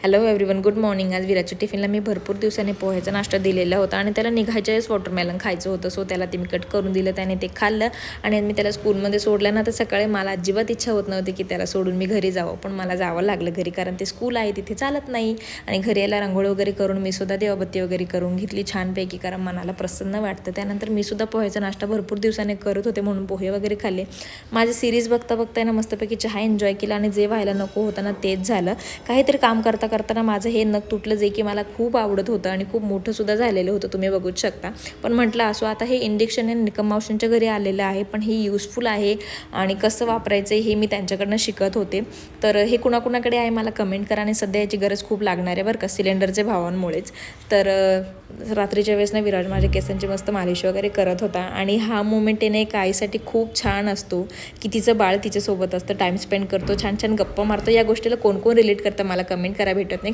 Hello everyone, good morning. आज विराच्या टिफिनला मी भरपूर दिवसांनी पोह्याचा नाश्ता दिलेला होता आणि त्याला निघायच्या वेळेस वॉटरमेलन खायचं होतं. सो त्याला ते मी कट करून दिलं, त्याने ते खाल्लं आणि मी त्याला स्कूलमध्ये सोडलं ना, तर सकाळी मला अजिबात इच्छा होत नव्हती की त्याला सोडून मी घरी जावं, पण मला जावं लागलं घरी, कारण ते स्कूल आहे तिथे चालत नाही. आणि घरी यायला रांगोळी वगैरे करून मी सुद्धा देवाबत्ती वगैरे करून घेतली छानपैकी, कारण मनाला प्रसन्न वाटतं. त्यानंतर मी सुद्धा पोह्याचा नाश्ता भरपूर दिवसांनी करत होते म्हणून पोहे वगैरे खाल्ले. माझी सिरीज बघता बघता ना मस्तपैकी चहा एन्जॉय केला आणि जे व्हायला नको होतं ना तेच झालं. काहीतरी काम करता करताना माझं हे नख तुटलं, जे की मला खूप आवडत होतं आणि खूप मोठंसुद्धा झालेलं होतं, तुम्ही बघूच शकता. पण म्हटलं असो, आता हे इंडक्शन निकम मावशींच्या घरी आलेलं आहे, पण हे युजफुल आहे आणि कसं वापरायचं हे मी त्यांच्याकडनं शिकत होते. तर हे कुणाकुणाकडे आहे मला कमेंट करा. आणि सध्या याची गरज खूप लागणार आहे बरं का, सिलेंडरच्या भावांमुळेच. तर रात्रीच्या वेळेस ना विराज माझ्या केसांची मस्त मालिश वगैरे करत होता आणि हा मोमेंट येणे एक आईसाठी खूप छान असतो की तिचं बाळ तिच्यासोबत असतं, टाईम स्पेंड करतो, छान छान गप्पा मारतो. या गोष्टीला कोण कोण रिलेट करतं मला कमेंट करा. भेटत नाही